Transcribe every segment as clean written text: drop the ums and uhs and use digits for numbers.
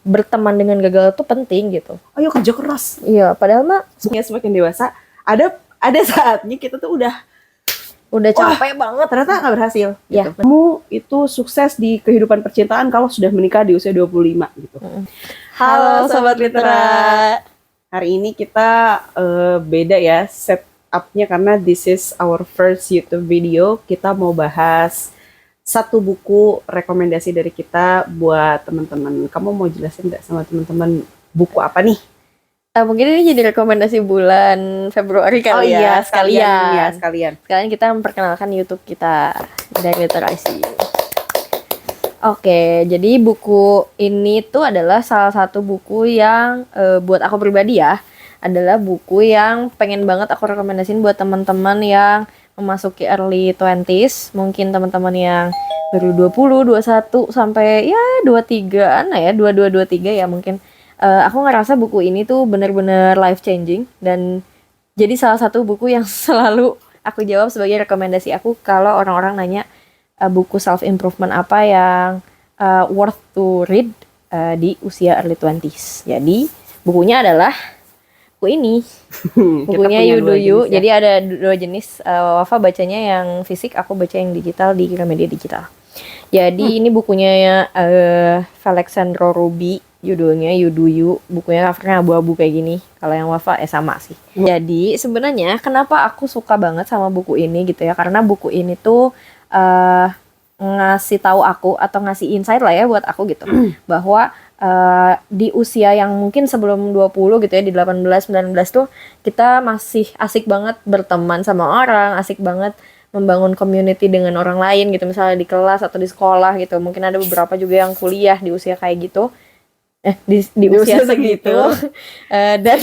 berteman dengan gagal itu penting gitu. Ayo kerja keras. Iya, padahal mah Semakin dewasa, ada saatnya kita tuh udah capek banget. Ternyata nggak berhasil. Ya, Gitu. Kamu itu sukses di kehidupan percintaan kalau sudah menikah di usia 25 gitu. Halo Sobat Litera. Hari ini kita beda ya setupnya karena this is our first YouTube video. Kita mau bahas satu buku rekomendasi dari kita buat teman-teman. Kamu mau jelasin nggak sama teman-teman buku apa nih? Mungkin ini jadi rekomendasi bulan Februari kali ya. Sekalian kita memperkenalkan YouTube kita dari literasi. Oke, jadi buku ini tuh adalah salah satu buku yang buat aku pribadi ya, adalah buku yang pengen banget aku rekomendasiin buat teman-teman yang memasuki early 20s, mungkin teman-teman yang baru 20, 21 sampai ya 23-an ya, 22, 23 ya mungkin. Aku ngerasa buku ini tuh bener-bener life changing dan jadi salah satu buku yang selalu aku jawab sebagai rekomendasi aku kalau orang-orang nanya buku self improvement apa yang worth to read di usia early 20s. Jadi bukunya adalah buku ini. Bukunya You Do You. Ya. Jadi ada dua jenis. Wafa bacanya yang fisik, aku baca yang digital di Gramedia Digital. Jadi ini bukunya Alexandro Ruby. Judulnya You Do You, bukunya covernya abu-abu kayak gini. Kalau yang Wafa sama sih. Jadi sebenarnya kenapa aku suka banget sama buku ini gitu ya? Karena buku ini tuh ngasih tahu aku atau ngasih insight lah ya buat aku gitu. Bahwa di usia yang mungkin sebelum 20 gitu ya, di 18, 19 tuh kita masih asik banget berteman sama orang, asik banget membangun community dengan orang lain gitu. Misalnya di kelas atau di sekolah gitu. Mungkin ada beberapa juga yang kuliah di usia kayak gitu. Di usia segitu dan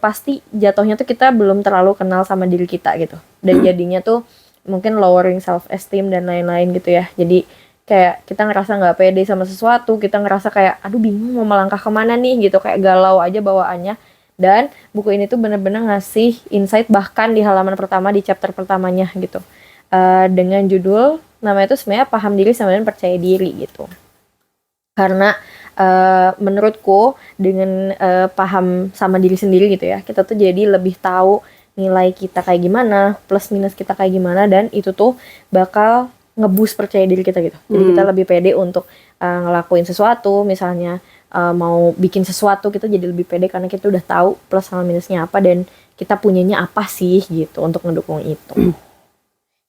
pasti jatuhnya tuh kita belum terlalu kenal sama diri kita gitu dan jadinya tuh mungkin lowering self esteem dan lain-lain gitu ya. Jadi kayak kita ngerasa nggak pede sama sesuatu, kita ngerasa kayak aduh bingung mau melangkah kemana nih gitu, kayak galau aja bawaannya. Dan buku ini tuh bener-bener ngasih insight bahkan di halaman pertama, di chapter pertamanya gitu, dengan judul namanya tuh sebenarnya paham diri sama dan percaya diri gitu. Karena menurutku dengan paham sama diri sendiri gitu ya, kita tuh jadi lebih tahu nilai kita kayak gimana, plus minus kita kayak gimana, dan itu tuh bakal ngeboost percaya diri kita gitu. Jadi kita lebih pede untuk ngelakuin sesuatu, misalnya mau bikin sesuatu, kita jadi lebih pede karena kita udah tahu plus sama minusnya apa dan kita punyanya apa sih gitu untuk ngedukung itu.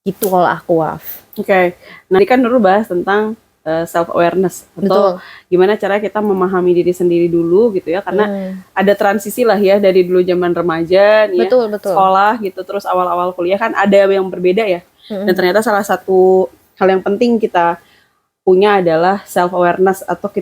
Itu kalau aku, Waf. Oke. Nanti kan dulu bahas tentang self awareness atau gimana cara kita memahami diri sendiri dulu gitu ya, karena ada transisi lah ya dari dulu zaman remaja nih betul. sekolah gitu, terus awal-awal kuliah kan ada yang berbeda ya. Dan ternyata salah satu hal yang penting kita punya adalah self awareness, atau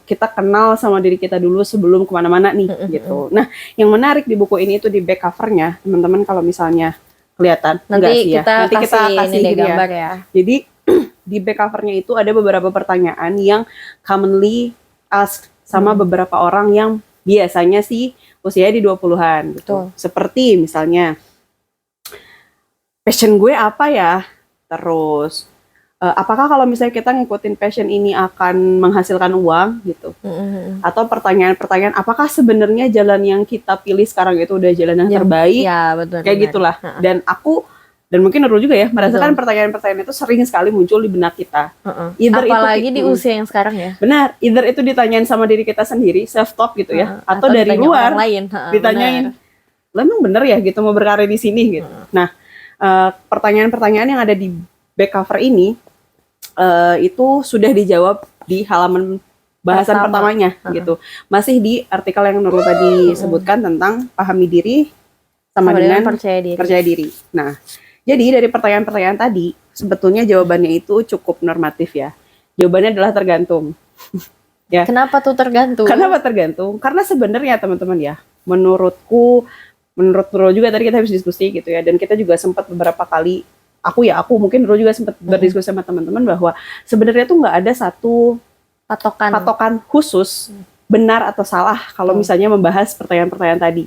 kita kenal sama diri kita dulu sebelum kemana-mana nih gitu. Nah, yang menarik di buku ini itu di back covernya, teman-teman kalau misalnya kelihatan nanti kita kasih ini gambar ya. Jadi di back covernya itu ada beberapa pertanyaan yang commonly asked sama beberapa orang yang biasanya sih usianya di 20-an gitu. Seperti misalnya, passion gue apa ya? Terus, apakah kalau misalnya kita ngikutin passion ini akan menghasilkan uang gitu? Atau pertanyaan-pertanyaan, apakah sebenarnya jalan yang kita pilih sekarang itu udah jalan yang terbaik? Ya, betul. Kayak gitulah. Dan mungkin Nurul juga ya merasakan pertanyaan-pertanyaan itu sering sekali muncul di benak kita. Apalagi di usia yang sekarang ya. Benar, either itu ditanyain sama diri kita sendiri, self talk gitu ya, atau dari luar lain. Ditanyain, lo emang bener ya gitu mau berkarir di sini gitu. Nah, pertanyaan-pertanyaan yang ada di back cover ini itu sudah dijawab di halaman bahasan pertamanya gitu. Masih di artikel yang Nurul tadi sebutkan tentang pahami diri sama dengan percaya diri. Nah, jadi dari pertanyaan-pertanyaan tadi, sebetulnya jawabannya itu cukup normatif ya. Jawabannya adalah tergantung. Ya. Kenapa tuh tergantung? Kenapa tergantung? Karena sebenarnya teman-teman ya, menurut Nurul juga tadi kita habis diskusi gitu ya, dan kita juga sempat beberapa kali, aku mungkin Nurul juga sempat berdiskusi sama teman-teman bahwa sebenarnya tuh nggak ada satu patokan khusus benar atau salah kalau misalnya membahas pertanyaan-pertanyaan tadi,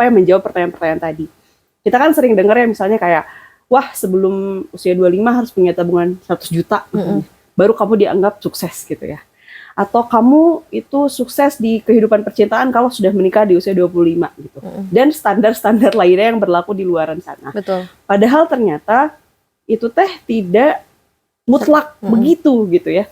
menjawab pertanyaan-pertanyaan tadi. Kita kan sering dengar ya misalnya kayak, wah sebelum usia 25 harus punya tabungan 100 juta, baru kamu dianggap sukses gitu ya. atau kamu itu sukses di kehidupan percintaan kalau sudah menikah di usia 25 gitu. Dan standar-standar lainnya yang berlaku di luaran sana. Betul. Padahal ternyata itu teh tidak mutlak begitu gitu ya.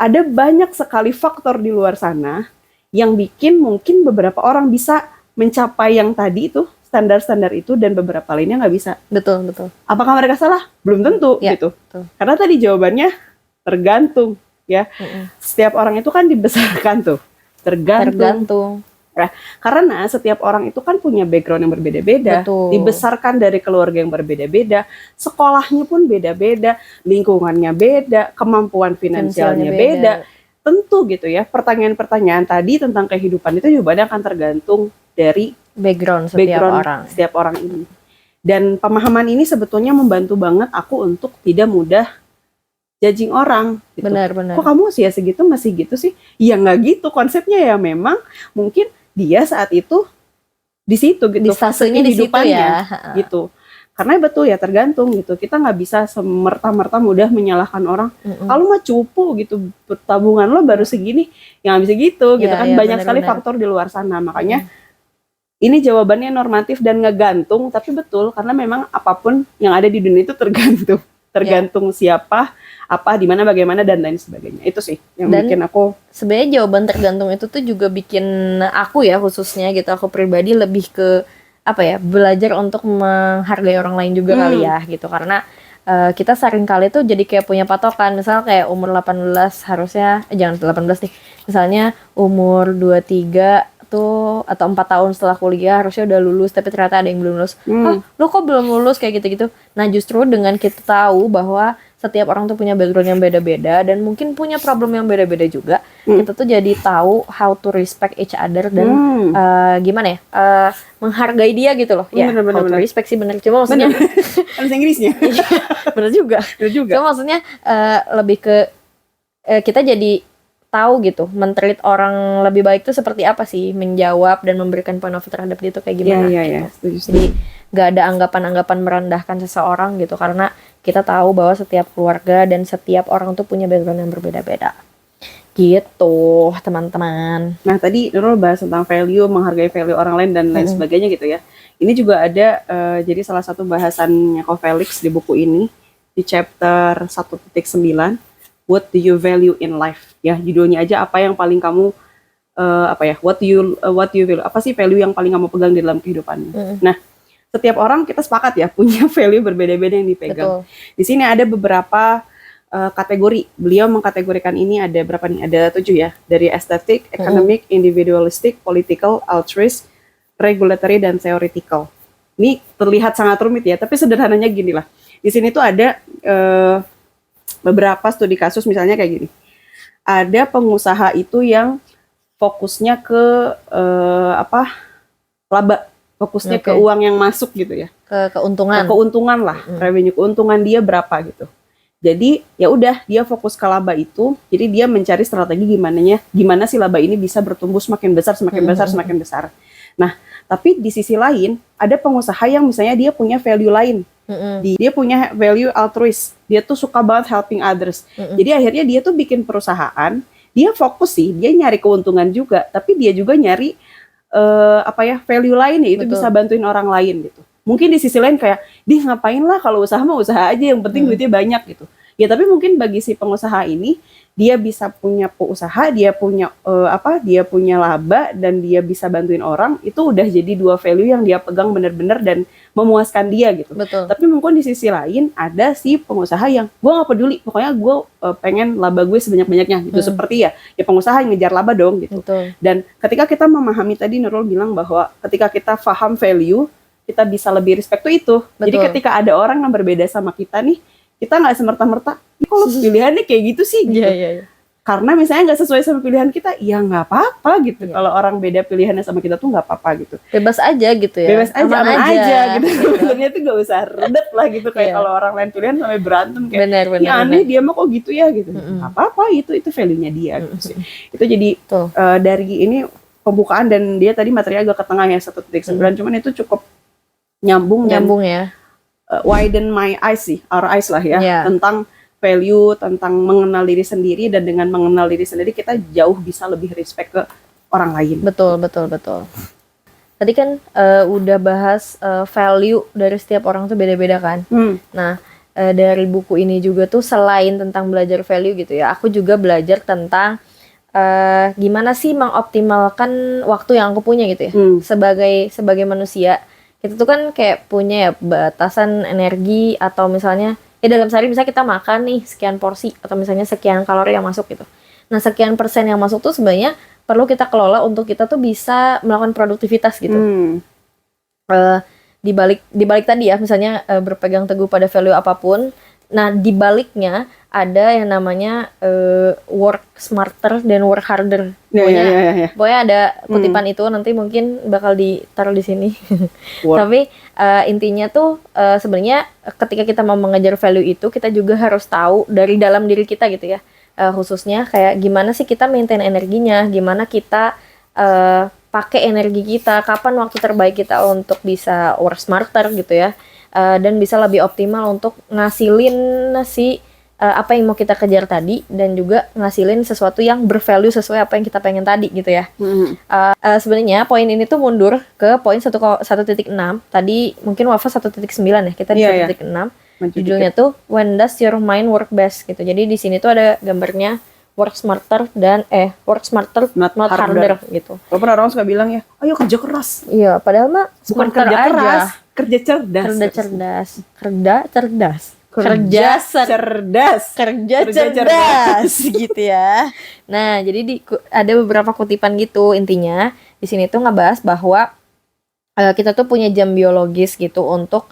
Ada banyak sekali faktor di luar sana yang bikin mungkin beberapa orang bisa mencapai yang tadi itu, standar-standar itu, dan beberapa lainnya nggak bisa. Betul, betul. Apakah mereka salah? Belum tentu Ya, gitu. betul. Karena tadi jawabannya tergantung ya. Setiap orang itu kan dibesarkan tuh tergantung. Nah, karena setiap orang itu kan punya background yang berbeda-beda, Betul. dibesarkan dari keluarga yang berbeda-beda, sekolahnya pun beda-beda, lingkungannya beda, kemampuan finansialnya beda. Tentu gitu ya, pertanyaan-pertanyaan tadi tentang kehidupan itu jawabannya akan tergantung dari Background setiap orang ini. Dan pemahaman ini sebetulnya membantu banget aku untuk tidak mudah judging orang gitu. Benar. Kok kamu usia segitu masih gitu sih? Ya nggak gitu konsepnya ya, memang mungkin dia saat itu di situ gitu, di fasenya di situ ya. Gitu. Karena betul ya, tergantung gitu. Kita nggak bisa semerta-merta mudah menyalahkan orang. Kalau mah cupu gitu, tabungan lo baru segini, ya nggak bisa gitu gitu kan. Banyak sekali faktor di luar sana. Makanya ini jawabannya normatif dan ngegantung, tapi betul karena memang apapun yang ada di dunia itu tergantung siapa, apa, di mana, bagaimana, dan lain sebagainya. Itu sih yang bikin aku. Sebenarnya jawaban tergantung itu tuh juga bikin aku ya khususnya gitu, aku pribadi lebih ke apa ya, belajar untuk menghargai orang lain juga kali ya gitu. Karena kita sering kali tuh jadi kayak punya patokan, misal kayak umur 18 harusnya jangan 18 nih, misalnya umur 23 tuh atau 4 tahun setelah kuliah harusnya udah lulus, tapi ternyata ada yang belum lulus. Lo kok belum lulus kayak gitu-gitu. Nah justru dengan kita tahu bahwa setiap orang tuh punya background yang beda-beda dan mungkin punya problem yang beda-beda juga, kita tuh jadi tahu how to respect each other dan gimana ya, menghargai dia gitu loh. Ya, how to respect sih bener, cuma maksudnya bahasa Inggrisnya. bener juga. Cuma maksudnya lebih ke kita jadi tahu gitu, men-treat orang lebih baik tuh seperti apa sih, menjawab dan memberikan point of view terhadap dia tuh kayak gimana. Gitu. Jadi gak ada anggapan-anggapan merendahkan seseorang gitu, karena kita tahu bahwa setiap keluarga dan setiap orang tuh punya background yang berbeda-beda. Gitu, teman-teman. Nah, tadi Nurul bahas tentang value, menghargai value orang lain dan lain sebagainya gitu ya. Ini juga ada, jadi salah satu bahasannya Ko Felix di buku ini, di chapter 1.9, What do you value in life? Ya, judulnya aja apa yang paling kamu, what do you value? Apa sih value yang paling kamu pegang di dalam kehidupanmu? Nah, setiap orang kita sepakat ya punya value berbeda-beda yang dipegang. Betul. Di sini ada beberapa kategori. Beliau mengkategorikan ini ada berapa nih? Ada 7 ya. Dari aesthetic, economic, individualistic, political, altruist, regulatory, dan theoretical. Ini terlihat sangat rumit ya, tapi sederhananya gini lah. Di sini tuh ada beberapa studi kasus misalnya kayak gini. Ada pengusaha itu yang fokusnya ke laba. Fokusnya ke uang yang masuk gitu ya, keuntungan lah, revenue, keuntungan dia berapa gitu. Jadi ya udah, dia fokus ke laba itu. Jadi dia mencari strategi gimana sih laba ini bisa bertumbuh semakin besar. Nah, tapi di sisi lain ada pengusaha yang misalnya dia punya value lain. Dia punya value altruist. Dia tuh suka banget helping others. Jadi akhirnya dia tuh bikin perusahaan. Dia fokus sih, dia nyari keuntungan juga, tapi dia juga nyari value lain ya, itu bisa bantuin orang lain gitu. Mungkin di sisi lain kayak, ngapain lah, kalau usaha mah usaha aja, yang penting duitnya banyak gitu. Ya tapi mungkin bagi si pengusaha ini, dia bisa punya usaha, dia punya dia punya laba, dan dia bisa bantuin orang, itu udah jadi 2 value yang dia pegang bener-bener dan memuaskan dia gitu. Betul. Tapi mungkin di sisi lain ada si pengusaha yang gue nggak peduli, pokoknya gue pengen laba gue sebanyak-banyaknya gitu. Seperti ya pengusaha yang ngejar laba dong gitu. Betul. Dan ketika kita memahami, tadi Nurul bilang bahwa ketika kita paham value, kita bisa lebih respect to itu. Betul. Jadi ketika ada orang yang berbeda sama kita nih, kita nggak semerta-merta, kalau pilihannya kayak gitu sih gitu. Karena misalnya nggak sesuai sama pilihan kita, ya nggak apa-apa gitu. Kalau orang beda pilihannya sama kita tuh nggak apa-apa gitu. Bebas aja gitu ya. Bebas aja, aman aja gitu. Sebenarnya tuh nggak usah ribet lah gitu. Kayak kalau orang lain pilihan sampai berantem kayak, ya aneh dia mah kok gitu ya gitu. Nggak apa-apa, itu value-nya dia gitu sih. Itu jadi dari ini pembukaan, dan dia tadi materinya agak ke tengah ya 1.9, cuman itu cukup nyambung ya. Widen my eyes sih, our eyes lah ya, tentang value, tentang mengenal diri sendiri, dan dengan mengenal diri sendiri kita jauh bisa lebih respect ke orang lain. Betul. Tadi kan udah bahas value dari setiap orang tuh beda-beda kan. Nah, dari buku ini juga tuh selain tentang belajar value gitu ya, aku juga belajar tentang gimana sih mengoptimalkan waktu yang aku punya gitu ya. Sebagai manusia, kita tuh kan kayak punya ya batasan energi, atau misalnya ya dalam sehari bisa kita makan nih sekian porsi, atau misalnya sekian kalori yang masuk gitu. Nah, sekian persen yang masuk tuh sebenarnya perlu kita kelola untuk kita tuh bisa melakukan produktivitas gitu. Di balik tadi ya, misalnya berpegang teguh pada value apapun. Nah, di baliknya ada yang namanya work smarter dan work harder. Pokoknya ada kutipan itu, nanti mungkin bakal ditaruh di sini. Tapi intinya tuh sebenarnya ketika kita mau mengejar value itu, kita juga harus tahu dari dalam diri kita gitu ya. Khususnya kayak gimana sih kita maintain energinya, gimana kita pakai energi kita, kapan waktu terbaik kita untuk bisa work smarter gitu ya, dan bisa lebih optimal untuk ngasilin apa yang mau kita kejar tadi, dan juga ngasilin sesuatu yang bervalue sesuai apa yang kita pengen tadi gitu ya. Sebenarnya poin ini tuh mundur ke poin 1.6. Tadi mungkin Wafa 1.9 ya, kita di 1.6. Judulnya tuh When Does Your Mind Work Best gitu. Jadi di sini tuh ada gambarnya work smarter dan work smarter not harder gitu. Walaupun orang suka bilang ya, ayo kerja keras. Iya, padahal mah bukan kerja aja. Keras, kerja cerdas. Kerja cerdas gitu ya. Nah, jadi ada beberapa kutipan gitu. Intinya di sini tuh ngebahas bahwa kita tuh punya jam biologis gitu untuk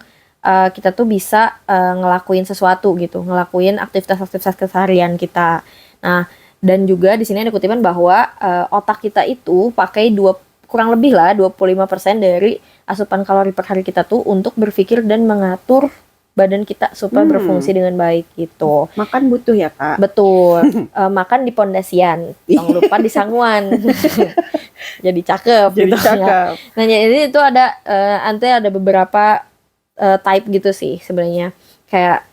kita tuh bisa ngelakuin sesuatu gitu, ngelakuin aktivitas keseharian kita. Nah, dan juga di sini ada kutipan bahwa otak kita itu pakai kurang lebih lah 25% dari asupan kalori per hari kita tuh untuk berpikir dan mengatur badan kita supaya berfungsi dengan baik gitu. Makan butuh ya, Kak? Betul. Makan di pondasian, jangan lupa di sanguan. Jadi cakep. Nah, jadi itu ada nanti ada beberapa type gitu sih sebenarnya. Kayak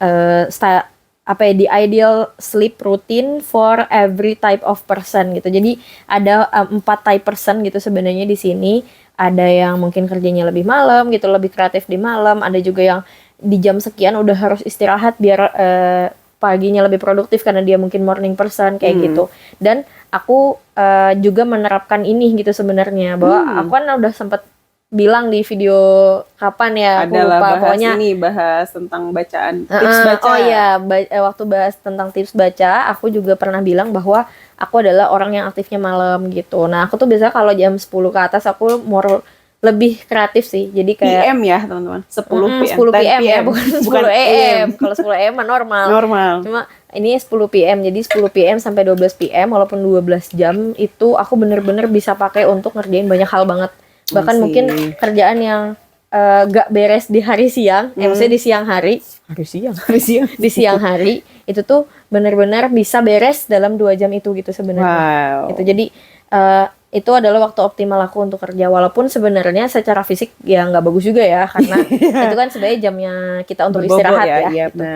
the ideal sleep routine for every type of person gitu. Jadi ada 4 type person gitu sebenarnya di sini. Ada yang mungkin kerjanya lebih malam gitu, lebih kreatif di malam. Ada juga yang di jam sekian udah harus istirahat biar paginya lebih produktif karena dia mungkin morning person kayak gitu. Dan aku juga menerapkan ini gitu sebenarnya, bahwa aku kan udah sempat bilang di video kapan ya, aku lupa, pokoknya bahas tentang bacaan, tips baca. Oh iya, waktu bahas tentang tips baca, aku juga pernah bilang bahwa aku adalah orang yang aktifnya malam gitu. Nah, aku tuh biasanya kalau jam 10 ke atas aku lebih kreatif sih. Jadi kayak PM ya, teman-teman. 10 PM ya, bukan 10 AM. Kalau 10 AM mah normal. Cuma ini 10 PM. Jadi 10 PM sampai 12 PM walaupun 12 jam itu aku bener-bener bisa pakai untuk ngerjain banyak hal banget. Bahkan mungkin kerjaan yang gak beres di hari siang, maksudnya di siang hari. Di siang hari itu tuh bener-bener bisa beres dalam 2 jam itu gitu sebenarnya. Itu jadi itu adalah waktu optimal aku untuk kerja, walaupun sebenarnya secara fisik ya nggak bagus juga ya, karena itu kan sebenarnya jamnya kita untuk istirahat ya gitu.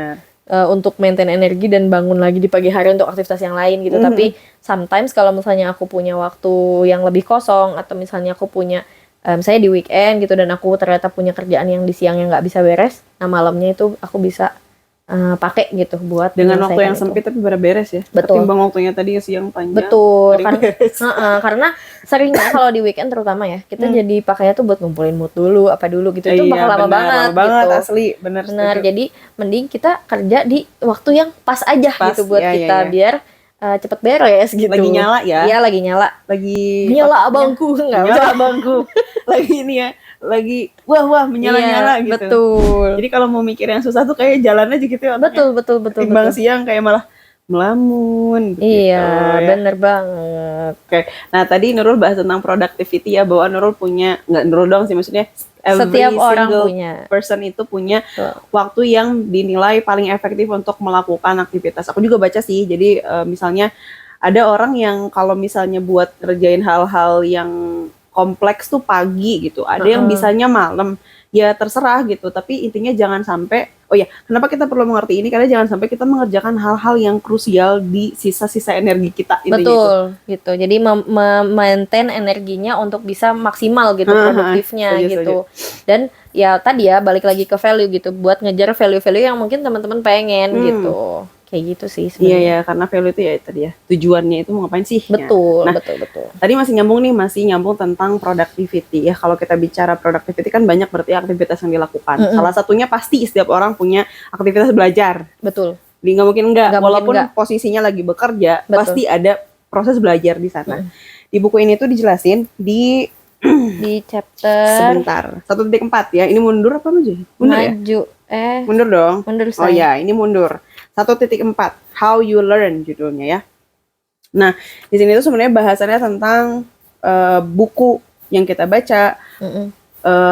Untuk maintain energi dan bangun lagi di pagi hari untuk aktivitas yang lain gitu. Tapi sometimes kalau misalnya aku punya waktu yang lebih kosong, atau misalnya aku punya saya di weekend gitu dan aku ternyata punya kerjaan yang di siang yang nggak bisa beres, nah malamnya itu aku bisa pakai gitu buat dengan waktu yang sempit tapi beres ya. Betul. Ketimbang waktunya tadi siang panjang. Betul. Karena seringnya kalau di weekend terutama ya, kita jadi pakainya tuh buat ngumpulin mood dulu, apa dulu gitu. Itu bakal lama banget gitu. Asli, bener. Jadi mending kita kerja di waktu yang pas aja gitu buat kita biar cepet beres gitu. Lagi nyala ya? Iya, lagi nyala. Lagi nyala abangku, nyala abangku. Lagi ini ya. Lagi wah menyala-nyala gitu. Betul. Jadi kalau mau mikir yang susah tuh kayak jalan aja gitu ya. Betul. Timbang siang kayak malah melamun gitu. Iya, bener banget. Oke. Nah, tadi Nurul bahas tentang productivity ya, bahwa Nurul punya, nggak Nurul doang sih, maksudnya setiap orang punya. Person itu punya waktu yang dinilai paling efektif untuk melakukan aktivitas. Aku juga baca sih. Jadi misalnya ada orang yang kalau misalnya buat ngerjain hal-hal yang kompleks tuh pagi gitu. Ada yang bisanya malam. Ya terserah gitu. Tapi intinya jangan sampai Oh ya, kenapa kita perlu mengerti ini? Karena jangan sampai kita mengerjakan hal-hal yang krusial di sisa-sisa energi kita, intinya itu. Betul gitu. Jadi maintain energinya untuk bisa maksimal gitu produktifnya setuju, gitu. Dan ya tadi ya balik lagi ke value gitu, buat ngejar value-value yang mungkin teman-teman pengen gitu. Kayak gitu sih Iya sebenarnya. ya, karena value itu ya tadi ya, tujuannya itu mau ngapain sih? Betul, Nah, betul. tadi masih nyambung tentang productivity ya. Kalau kita bicara productivity kan banyak berarti aktivitas yang dilakukan. Salah satunya pasti setiap orang punya aktivitas belajar. Betul. Jadi nggak mungkin enggak, Nggak walaupun mungkin nggak. posisinya lagi bekerja, Betul. pasti ada proses belajar di sana. Di buku ini tuh dijelasin di Di chapter sebentar 1.4 ya. Ini mundur apa maju? Mundur ya? maju. Mundur dong. Mundur Oh saya. ya, ini mundur. 1.4 How You Learn judulnya ya. Nah, di sini tuh sebenarnya bahasannya tentang buku yang kita baca.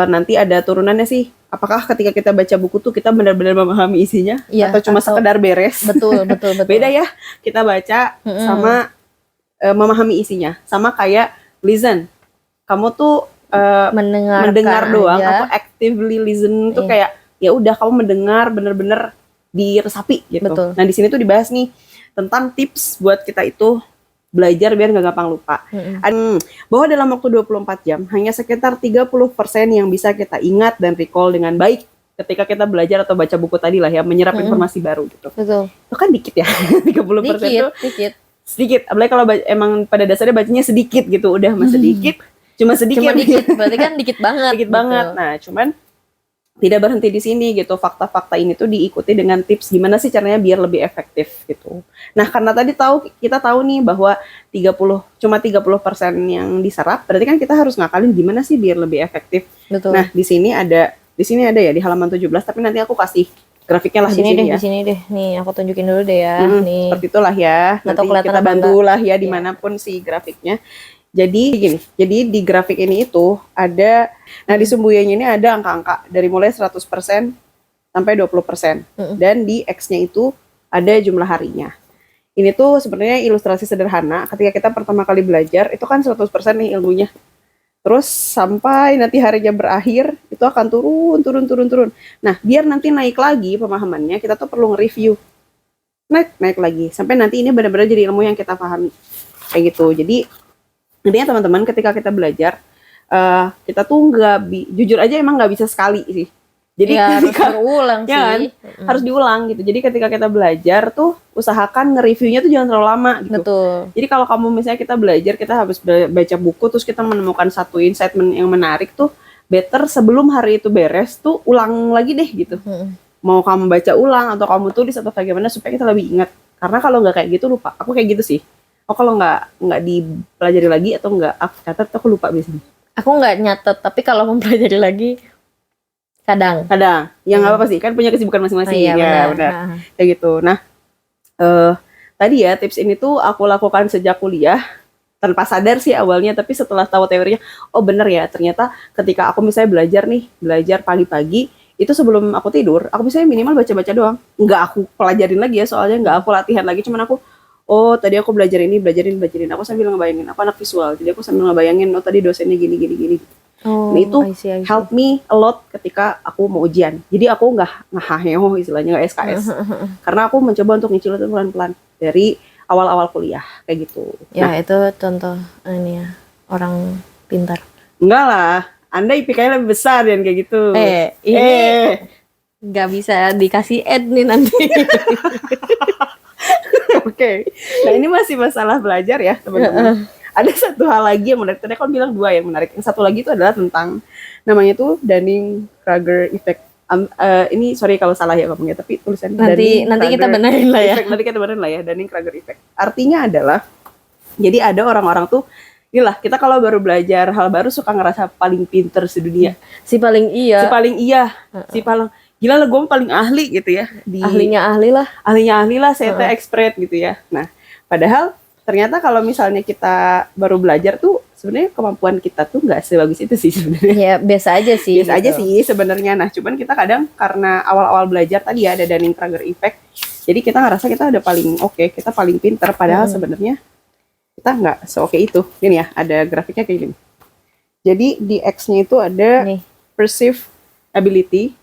Nanti ada turunannya sih. Apakah ketika kita baca buku tuh kita benar-benar memahami isinya, Iya, atau cuma atau- sekedar beres? Betul. Beda ya. Kita baca sama memahami isinya. Sama kayak listen. Kamu tuh mendengar doang aja. atau actively listen tuh Iya. kayak ya udah kamu mendengar bener-bener diresapi gitu. Betul. Nah di sini tuh dibahas nih tentang tips buat kita itu belajar biar nggak gampang lupa. Bahwa dalam waktu 24 jam hanya sekitar 30% yang bisa kita ingat dan recall dengan baik ketika kita belajar atau baca buku tadi lah ya, menyerap informasi baru gitu. Betul. Itu kan dikit ya. 30% tuh Dikit. sedikit. Apalagi kalau emang pada dasarnya bacanya sedikit gitu, udah mah sedikit. Cuma sedikit. Cuma dikit, berarti kan dikit banget. Dikit gitu. banget. Nah, cuman tidak berhenti di sini gitu. Fakta-fakta ini tuh diikuti dengan tips gimana sih caranya biar lebih efektif gitu. Nah, karena tadi kita tahu nih bahwa cuma 30% yang diserap, berarti kan kita harus ngakalin gimana sih biar lebih efektif. Betul. Nah, di sini ada ya di halaman 17, tapi nanti aku kasih grafiknya lah di sini ya. Di sini deh. Nih, aku tunjukin dulu deh ya. Nih. Seperti itulah ya. Nggak tahu Nanti kelihatan kita apa bantulah ya dimanapun si grafiknya. Jadi gini, jadi di grafik ini itu ada, nah di sumbuyannya ini ada angka-angka dari mulai 100% sampai 20%. Dan di X-nya itu ada jumlah harinya. Ini tuh sebenarnya ilustrasi sederhana ketika kita pertama kali belajar, itu kan 100% nih ilmunya. Terus sampai nanti harinya berakhir, itu akan turun. Nah, biar nanti naik lagi pemahamannya, kita tuh perlu nge-review. Naik lagi. Sampai nanti ini benar-benar jadi ilmu yang kita pahami. Kayak gitu. Jadi, intinya teman-teman ketika kita belajar, kita tuh jujur aja emang nggak bisa sekali sih. Jadi ya, harus ketika berulang ya kan, sih. harus diulang gitu. Jadi ketika kita belajar tuh usahakan nge-reviewnya tuh jangan terlalu lama gitu. Betul. Jadi kalau kamu misalnya kita belajar, kita habis baca buku terus kita menemukan satu insight yang menarik tuh, better sebelum hari itu beres tuh ulang lagi deh gitu. Mau kamu baca ulang atau kamu tulis atau bagaimana supaya kita lebih ingat. Karena kalau nggak kayak gitu lupa. Aku kayak gitu sih. Kalau nggak dipelajari lagi atau nggak aku catat, aku lupa biasanya. Aku nggak nyatet, tapi kalau mempelajari lagi kadang. Ya nggak apa-apa sih, kan punya kesibukan masing-masing. Iya, benar. Kayak gitu. Nah, tadi ya tips ini tuh aku lakukan sejak kuliah tanpa sadar sih awalnya, tapi setelah tahu teorinya, oh bener ya, ternyata ketika aku misalnya belajar pagi-pagi, itu sebelum aku tidur, aku misalnya minimal baca-baca doang. Nggak aku pelajarin lagi ya, soalnya nggak aku latihan lagi, cuman aku, oh tadi aku belajarin. Aku sambil ngebayangin, aku anak visual, jadi aku sambil ngebayangin, oh tadi dosennya gini. Oh, Nah itu I see. help me a lot ketika aku mau ujian. Jadi aku nggak ngahaheo istilahnya, nggak SKS. Karena aku mencoba untuk nyicil itu pelan-pelan dari awal-awal kuliah kayak gitu. Ya, itu contoh ini ya, orang pintar. Enggak lah, Anda IPK-nya lebih besar dan kayak gitu. Ini nggak bisa dikasih ad nih nanti. Oke. Nah ini masih masalah belajar ya teman-teman. Ada satu hal lagi yang menarik. Tadi aku bilang dua yang menarik. Yang satu lagi itu adalah tentang, namanya tuh Dunning-Kruger Effect. Ini sorry kalau salah ya ngomongnya, tapi tulisannya nanti kita benerin lah ya. Nanti kita benerin lah ya, Dunning-Kruger Effect. Artinya adalah, jadi ada orang-orang tuh, inilah kita kalau baru belajar hal baru suka ngerasa paling pinter sedunia. Si paling iya. Gila lah, gue paling ahli gitu ya. Ahlinya ahli lah. Saya teh expert gitu ya. Nah, padahal ternyata kalau misalnya kita baru belajar tuh sebenarnya kemampuan kita tuh nggak sebagus itu sih sebenarnya. Ya biasa aja sih. Biasa aja sih sebenarnya. Nah, cuman kita kadang karena awal-awal belajar tadi ya ada Dunning-Kruger Effect. Jadi kita ngerasa kita udah paling oke, kita paling pinter. Padahal sebenarnya kita nggak se-oke itu. Ini ya, ada grafiknya kayak gini. Jadi di X-nya itu ada Nih. perceive ability,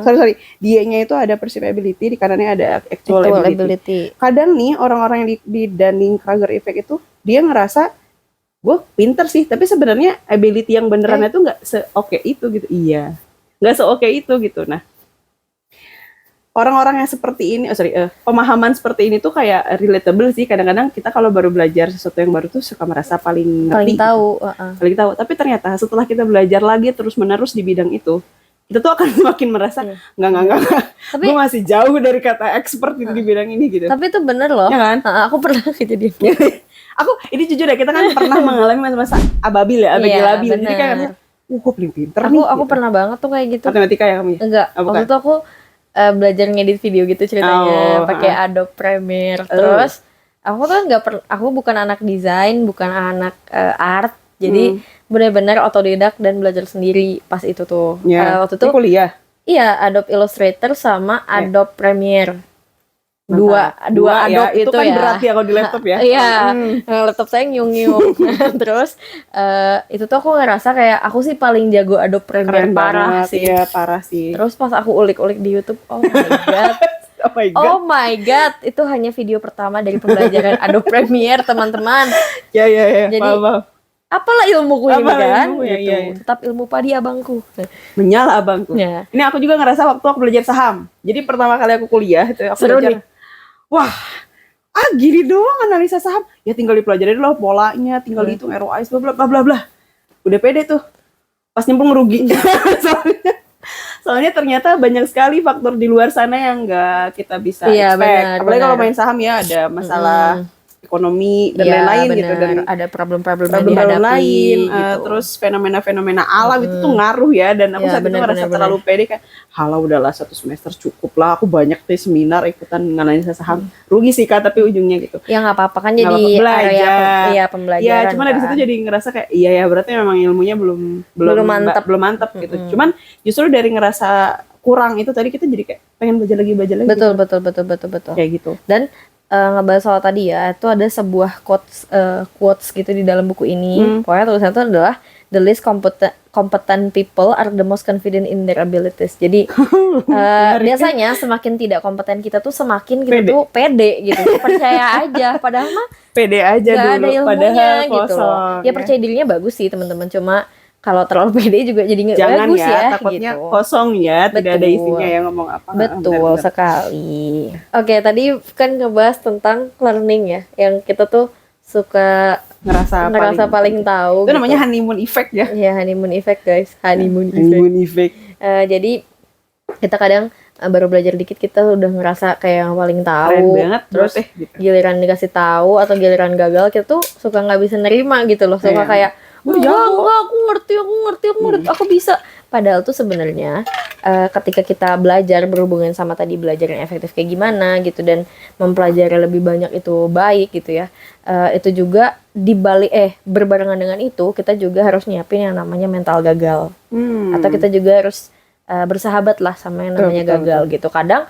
Sorry, dianya itu ada perceived ability, di kanannya ada actual Actual ability. ability. Kadang nih orang-orang yang di Dunning-Kruger effect itu dia ngerasa gue pinter sih, tapi sebenarnya ability yang benerannya tuh nggak se-oke itu gitu. Iya, nggak se-oke itu gitu. Nah, orang-orang yang seperti ini, pemahaman seperti ini tuh kayak relatable sih. Kadang-kadang kita kalau baru belajar sesuatu yang baru tuh suka merasa paling ngerti, Paling tahu. paling tahu. Tapi ternyata setelah kita belajar lagi terus-menerus di bidang itu, kita tuh akan semakin merasa enggak. Tapi Gue masih jauh dari kata expert di bidang ini gitu. tapi itu bener loh. Ya kan? Aku pernah kejadian. Aku ini jujur ya, kita kan pernah mengalami masa-masa ababil ya, Iya, labil. Jadi kayak gue paling pinter nih. Aku gitu. pernah banget tuh kayak gitu. Matematika ya kamu ya? Enggak, Oh, bukan. waktu itu aku belajar ngedit video gitu ceritanya, Oh, pakai Adobe Premiere. Terus aku tuh aku bukan anak desain, bukan anak art. Jadi benar-benar otodidak dan belajar sendiri pas itu tuh. Ya. Waktu itu Ini kuliah. iya, Adobe Illustrator sama Adobe Premiere. Dua ya, Adobe itu kan ya. berat ya kalau di laptop ya. Iya, laptop saya nyung-nyung. Terus itu tuh aku ngerasa kayak aku sih paling jago Adobe Premiere, Keren parah banget. sih. Iya, parah sih. Terus pas aku ulik-ulik di YouTube, oh my god. Oh my god. Oh my god, itu hanya video pertama dari pembelajaran Adobe Premiere, teman-teman. Ya. Jadi, Paham. apalah ilmuku ini Apalah kan? ilmu, ya, Gitu. iya. Tetap ilmu padi abangku. Menyala abangku. Ya. Ini aku juga ngerasa waktu aku belajar saham. Jadi pertama kali aku kuliah itu aku Seru belajar. nih. Wah, gini doang analisa saham. Ya tinggal dipelajari dulu polanya, tinggal dihitung ROI, bla bla bla bla. Udah pede tuh. Pas nyemplung ngerugi. Soalnya ternyata banyak sekali faktor di luar sana yang nggak kita bisa Iya, expect. Apalagi kalau benar. main saham ya ada masalah ekonomi dan Iya, lain-lain benar. gitu, dan ada problem-problem yang problem dihadapi lain, gitu. terus fenomena-fenomena alam itu tuh ngaruh ya, dan aku Iya, saat itu benar, merasa benar, terlalu pede kayak halah udahlah 1 semester cukup lah, aku banyak deh seminar ikutan analisa saham, rugi sih Kak, tapi ujungnya gitu Ya nggak apa-apa kan, Nggak jadi apa-apa, area belajar. ya pembelajaran. ya cuman kan. di situ jadi ngerasa kayak iya ya berarti memang ilmunya belum mantap gitu. Cuman justru dari ngerasa kurang itu tadi kita jadi kayak pengen belajar lagi Betul, gitu. betul. Kayak gitu. Dan ngebahas soal tadi ya, itu ada sebuah quotes gitu di dalam buku ini. Pokoknya tulisannya itu adalah the least competent people are the most confident in their abilities. Jadi biasanya semakin tidak kompeten kita tuh semakin kita tuh pede gitu. Percaya aja, padahal mah Pede aja nggak dulu ada ilmunya padahal gitu loh. kosong. Ya percaya dirinya bagus sih teman-teman, cuma kalau terlalu pede juga jadi nggak Jangan bagus ya, ya takutnya gitu. kosong ya, tidak ada Betul. isinya ya ngomong apa. Betul Benar-benar. sekali. Oke, tadi kan ngebahas tentang learning ya, yang kita tuh suka ngerasa paling tahu. Itu namanya honeymoon effect ya. Iya, honeymoon effect guys, honeymoon effect. Honeymoon effect. Jadi kita kadang baru belajar dikit kita udah ngerasa kayak yang paling tahu. Keren banget, Terus gitu. giliran dikasih tahu atau giliran gagal kita tuh suka nggak bisa nerima gitu loh. Suka Iya. kayak Enggak, aku ngerti, aku bisa. Padahal tuh sebenarnya ketika kita belajar berhubungan sama tadi belajar yang efektif kayak gimana gitu dan mempelajari lebih banyak itu baik gitu ya. Itu juga dibalik berbarengan dengan itu kita juga harus nyiapin yang namanya mental gagal. Atau kita juga harus bersahabat lah sama yang namanya gagal gitu. Kadang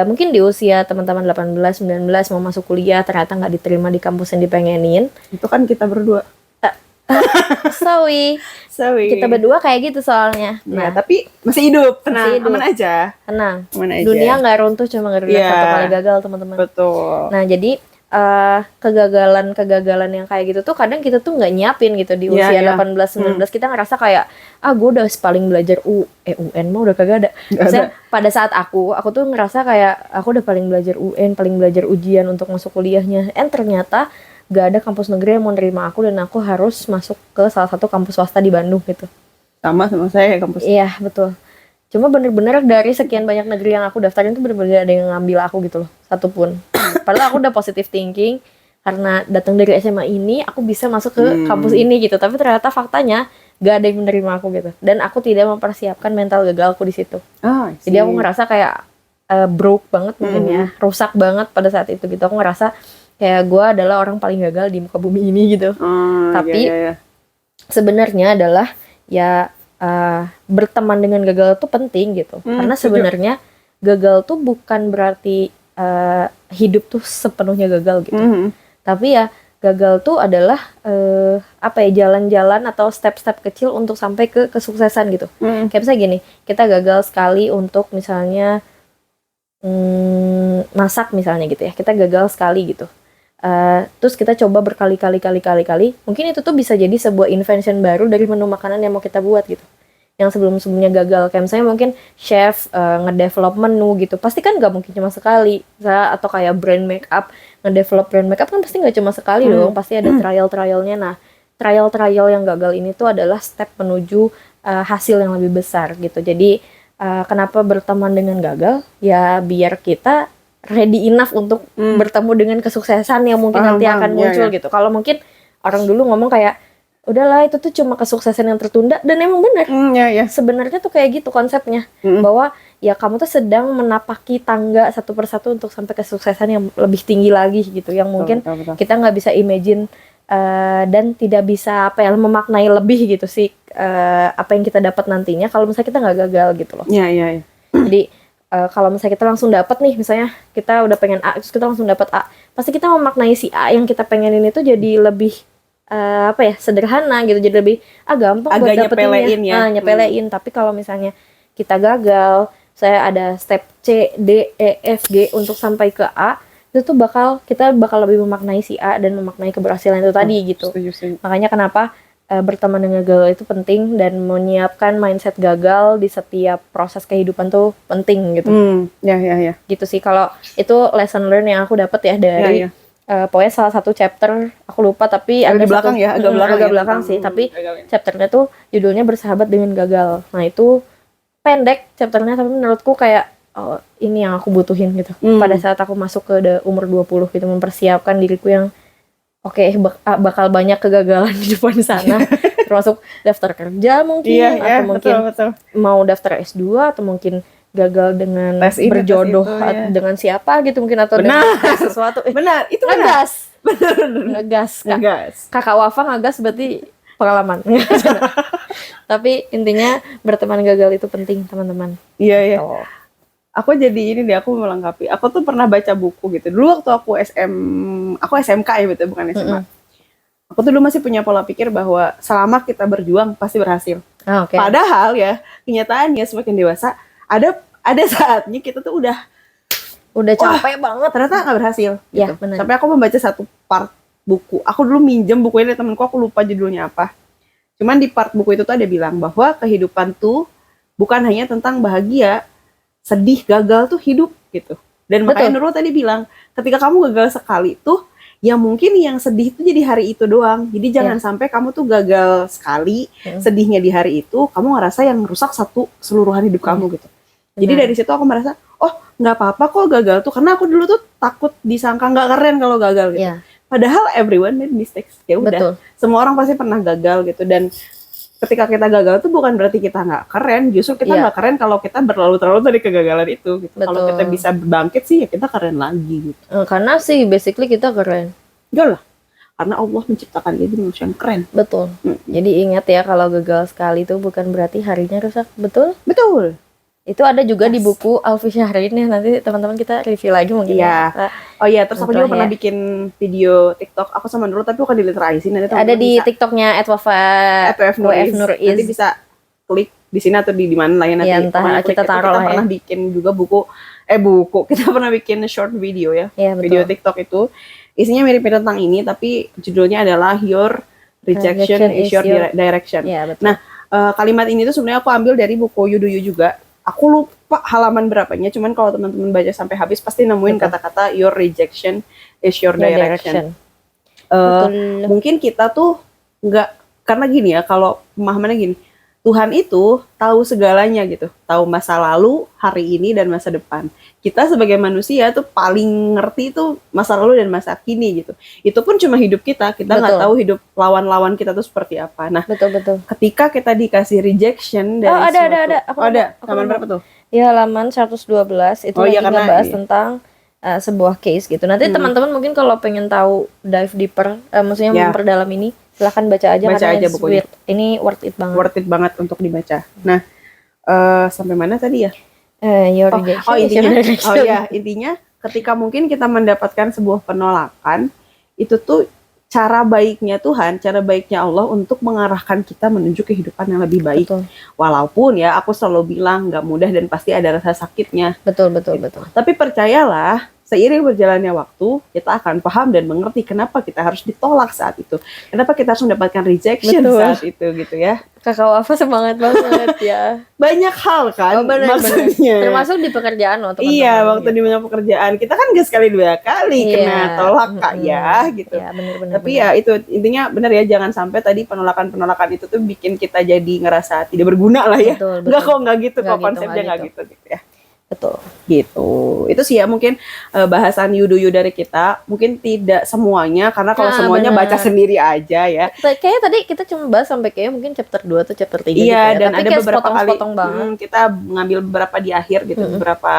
mungkin di usia teman-teman 18, 19 mau masuk kuliah ternyata nggak diterima di kampus yang dipengenin. Itu kan kita berdua. Sorry. Kita berdua kayak gitu soalnya. Nah, tapi masih hidup, tenang, Masih hidup. aman aja. Tenang. Aman aja. Dunia nggak runtuh cuma gara-gara Iya. satu kali gagal, teman-teman. Betul. Nah, jadi kegagalan yang kayak gitu tuh kadang kita tuh nggak nyiapin gitu di Iya, usia iya. 18 19 kita ngerasa kayak gue udah paling belajar UN mah udah kagak ada. Maksudnya pada saat aku tuh ngerasa kayak aku udah paling belajar UN, paling belajar ujian untuk masuk kuliahnya. Ternyata gak ada kampus negeri yang mau nerima aku dan aku harus masuk ke salah satu kampus swasta di Bandung gitu. Sama saya kampus. Iya, betul. Cuma bener-bener dari sekian banyak negeri yang aku daftarin tuh bener-bener ada yang ngambil aku gitu loh, satu pun. Padahal aku udah positive thinking karena datang dari SMA ini aku bisa masuk ke kampus ini gitu. Tapi ternyata faktanya gak ada yang menerima aku gitu. Dan aku tidak mempersiapkan mental gagalku di situ. Jadi aku ngerasa kayak broke banget mungkin ya, rusak banget pada saat itu gitu. Aku ngerasa kayak gue adalah orang paling gagal di muka bumi ini gitu. Tapi sebenarnya adalah ya berteman dengan gagal itu penting gitu. Karena sebenarnya gagal tuh bukan berarti hidup tuh sepenuhnya gagal gitu. Tapi ya gagal tuh adalah jalan-jalan atau step-step kecil untuk sampai ke kesuksesan gitu. Kayak misalnya gini, kita gagal sekali untuk misalnya masak misalnya gitu ya, kita gagal sekali gitu. Terus kita coba berkali-kali, mungkin itu tuh bisa jadi sebuah invention baru dari menu makanan yang mau kita buat gitu. Yang sebelum-sebelumnya gagal, kayak misalnya mungkin chef ngedevelop menu gitu, pasti kan nggak mungkin cuma sekali. Atau kayak brand makeup, ngedevelop brand makeup kan pasti nggak cuma sekali dong, pasti ada trial-trialnya. Nah, trial-trial yang gagal ini tuh adalah step menuju hasil yang lebih besar gitu. Jadi kenapa berteman dengan gagal? Ya biar kita ready enough untuk bertemu dengan kesuksesan yang mungkin nanti akan muncul gitu. Kalau mungkin orang dulu ngomong kayak udahlah itu tuh cuma kesuksesan yang tertunda, dan emang benar. Sebenarnya tuh kayak gitu konsepnya, bahwa ya kamu tuh sedang menapaki tangga satu persatu untuk sampai kesuksesan yang lebih tinggi lagi gitu, yang mungkin kita nggak bisa imagine dan tidak bisa memaknai lebih gitu sih apa yang kita dapat nantinya kalau misalnya kita nggak gagal gitu loh. Jadi kalau misalnya kita langsung dapat nih, misalnya kita udah pengen A terus kita langsung dapat A, pasti kita memaknai si A yang kita pengenin itu jadi lebih sederhana gitu, jadi lebih gampang buat dapetinnya, nyepelein. Tapi kalau misalnya kita gagal, saya ada step C, D, E, F, G untuk sampai ke A, itu tuh kita bakal lebih memaknai si A dan memaknai keberhasilan itu tadi gitu. Makanya kenapa berteman dengan gagal itu penting, dan menyiapkan mindset gagal di setiap proses kehidupan tuh penting gitu. Gitu sih, kalau itu lesson learn yang aku dapat ya dari pokoknya salah satu chapter, aku lupa tapi ada di belakang agak belakang sih, tapi chapternya tuh judulnya bersahabat dengan gagal. Nah itu pendek chapternya, tapi menurutku kayak ini yang aku butuhin gitu pada saat aku masuk ke umur 20 gitu, mempersiapkan diriku yang bakal banyak kegagalan di depan sana, termasuk daftar kerja mungkin, atau mungkin mau daftar S2, atau mungkin gagal dengan berjodoh dengan siapa gitu mungkin, atau dengan sesuatu. Itu ngegas. Kakak Wafa ngegas berarti pengalaman. Tapi intinya berteman gagal itu penting, teman-teman. Iya. Aku jadi ini deh, aku melengkapi. Aku tuh pernah baca buku gitu. Dulu waktu aku SMK ya, betul, bukan SMA. Aku tuh dulu masih punya pola pikir bahwa selama kita berjuang pasti berhasil. Padahal ya kenyataannya semakin dewasa ada saatnya kita tuh udah capek banget, ternyata nggak berhasil gitu. Bener. Sampai aku membaca satu part buku, aku dulu minjem bukunya dari temanku, aku lupa judulnya apa, cuman di part buku itu tuh ada bilang bahwa kehidupan tuh bukan hanya tentang bahagia, sedih, gagal tuh hidup gitu. Dan makanya Nurul tadi bilang, ketika kamu gagal sekali tuh ya mungkin yang sedih itu jadi hari itu doang. Jadi jangan sampai kamu tuh gagal sekali, sedihnya di hari itu, kamu ngerasa yang rusak seluruhan hidup kamu gitu. Jadi dari situ aku merasa, nggak apa-apa kok gagal tuh, karena aku dulu tuh takut disangka nggak keren kalau gagal gitu. Padahal everyone made mistakes. Ya udah, semua orang pasti pernah gagal gitu. Dan ketika kita gagal tuh bukan berarti kita nggak keren, justru kita nggak keren kalau kita berlarut-larut dari kegagalan itu gitu. Kalau kita bisa bangkit sih ya kita keren lagi gitu. Karena sih basically kita keren. Enggak lah, karena Allah menciptakan dia manusia yang keren. Betul. Jadi ingat ya, kalau gagal sekali itu bukan berarti harinya rusak. Betul? Itu ada juga di buku Alfi Syahrin ya, nanti teman-teman kita review lagi mungkin. Terus aku juga pernah bikin video TikTok aku sama Nurul, tapi bukan di literasi. Nanti ada di TikToknya @wf_nuriz. Nanti bisa klik di sini atau di mana lah ya nanti. Entah, kita taruh lah ya. Kita pernah bikin juga kita pernah bikin short video ya. Video TikTok itu isinya mirip-mirip tentang ini, tapi judulnya adalah Your Rejection is Your Direction. Nah, kalimat ini tuh sebenarnya aku ambil dari buku You Do You juga. Aku lupa halaman berapanya, cuman kalau teman-teman baca sampai habis pasti nemuin kata-kata Your Rejection is Your Direction. Mungkin kita tuh nggak, karena gini ya, kalau pemahamannya gini, Tuhan itu tahu segalanya gitu, tahu masa lalu, hari ini, dan masa depan. Kita sebagai manusia tuh paling ngerti itu masa lalu dan masa kini gitu. Itu pun cuma hidup kita nggak tahu hidup lawan-lawan kita tuh seperti apa. Nah, ketika kita dikasih rejection dari ada halaman berapa tuh? Ya, halaman 112 itu lagi ngebahas tentang sebuah case gitu. Nanti teman-teman mungkin kalau pengen tahu dive deeper, maksudnya memperdalam ini, silahkan baca aja bukunya. Ini worth it banget untuk dibaca. Nah, sampai mana tadi ya? Your rejection. Intinya ketika mungkin kita mendapatkan sebuah penolakan, itu tuh cara baiknya Tuhan, cara baiknya Allah untuk mengarahkan kita menuju kehidupan yang lebih baik. Betul. Walaupun ya aku selalu bilang nggak mudah dan pasti ada rasa sakitnya. Betul, betul, betul. Tapi percayalah, seiring berjalannya waktu, kita akan paham dan mengerti kenapa kita harus ditolak saat itu. Kenapa kita harus mendapatkan rejection Betul. saat itu gitu ya. Kakak Wafa semangat banget ya. Banyak hal kan Oh, bener, maksudnya. termasuk di pekerjaan loh teman-teman. Iya, waktu di banyak pekerjaan. Kita kan gak sekali 2 kali kena tolak Kak ya gitu. Iya, bener-bener. Tapi ya itu intinya benar ya, jangan sampai tadi penolakan-penolakan itu tuh bikin kita jadi ngerasa tidak berguna lah ya. Betul, betul. Enggak kok, enggak gitu Nggak kok, gitu, konsepnya nggak enggak gitu. gitu ya. Betul. Gitu. Itu sih ya mungkin bahasan you dari kita. Mungkin tidak semuanya karena kalau Nah, semuanya bener. baca sendiri aja ya. Kayaknya tadi kita cuma bahas sampai kayak mungkin chapter 2 atau chapter 3 gitu Iya, ya. dan Tapi ada kayak beberapa kali sepotong-sepotong banget. kita ngambil beberapa di akhir gitu, beberapa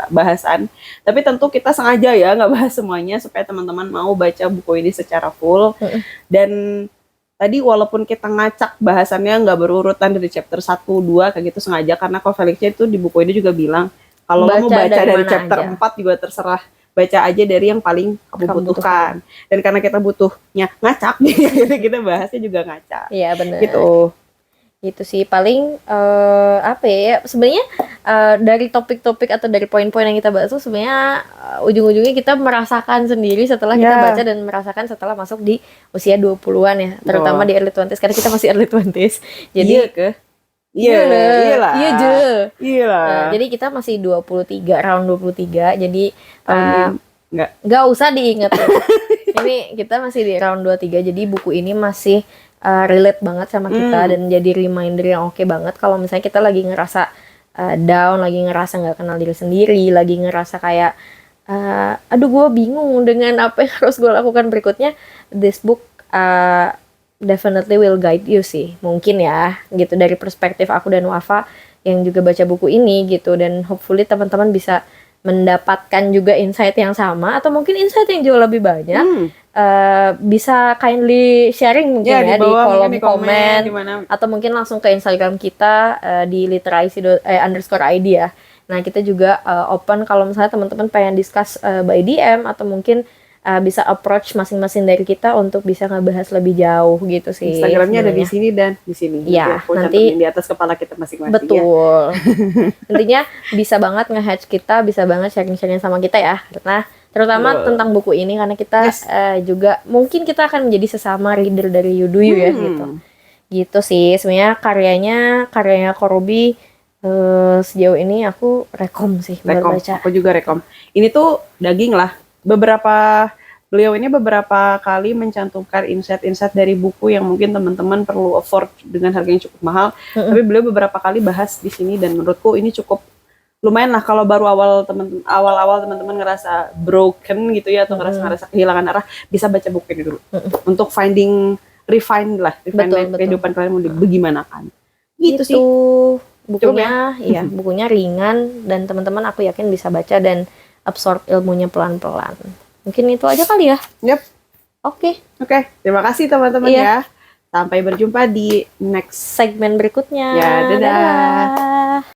bahasan. Tapi tentu kita sengaja ya nggak bahas semuanya supaya teman-teman mau baca buku ini secara full. Dan tadi walaupun kita ngacak bahasannya nggak berurutan dari chapter 1, 2 kayak gitu sengaja, karena Ko Felixnya itu di buku ini juga bilang kalau lo mau baca dari mana chapter aja. 4 juga terserah, baca aja dari yang paling kamu butuhkan. Dan karena kita butuhnya ngacak, jadi kita bahasnya juga ngacak. Iya, benar. Gitu. Gitu sih paling apa ya sebenarnya dari topik-topik atau dari poin-poin yang kita bahas tuh sebenarnya ujung-ujungnya kita merasakan sendiri setelah kita baca dan merasakan setelah masuk di usia 20-an ya, terutama di early 20s karena kita masih early 20s. Jadi jadi kita masih 23, round 23. Jadi nggak usah diingat. Ini kita masih di round 23. Jadi buku ini masih relate banget sama kita dan jadi reminder yang oke banget kalau misalnya kita lagi ngerasa down, lagi ngerasa nggak kenal diri sendiri, lagi ngerasa kayak aduh gue bingung dengan apa yang harus gue lakukan berikutnya. This book definitely will guide you sih, mungkin ya gitu dari perspektif aku dan Wafa yang juga baca buku ini gitu, dan hopefully teman-teman bisa mendapatkan juga insight yang sama atau mungkin insight yang jauh lebih banyak. Bisa kindly sharing mungkin ya di kolom komen atau mungkin langsung ke Instagram kita di literacy_id ya. Nah kita juga open kalau misalnya teman-teman pengen discuss by DM atau mungkin bisa approach masing-masing dari kita untuk bisa ngebahas lebih jauh gitu sih. Instagramnya ada di sini dan di sini. Ya, nanti di atas kepala kita masing-masing. Betul. Intinya bisa banget nge-hatch kita, bisa banget sharing-sharing sama kita ya. Karena terutama tentang buku ini karena kita juga mungkin kita akan menjadi sesama reader dari Yuduyu ya gitu. Gitu sih sebenarnya karyanya Ko Robi sejauh ini aku rekom sih buat baca. Aku juga rekom. Ini tuh daging lah. Beliau ini beberapa kali mencantumkan insight-insight dari buku yang mungkin teman-teman perlu afford dengan harga yang cukup mahal. Tapi beliau beberapa kali bahas di sini dan menurutku ini cukup lumayan lah kalau baru awal-awal teman-teman ngerasa broken gitu ya atau ngerasa kehilangan arah, bisa baca buku ini dulu untuk refine kehidupan kalian mau bagaimana kan gitu sih bukunya ringan dan teman-teman aku yakin bisa baca dan absorb ilmunya pelan-pelan. Mungkin itu aja kali ya. Oke, terima kasih teman-teman ya, sampai berjumpa di next segmen berikutnya. Ya, dadah.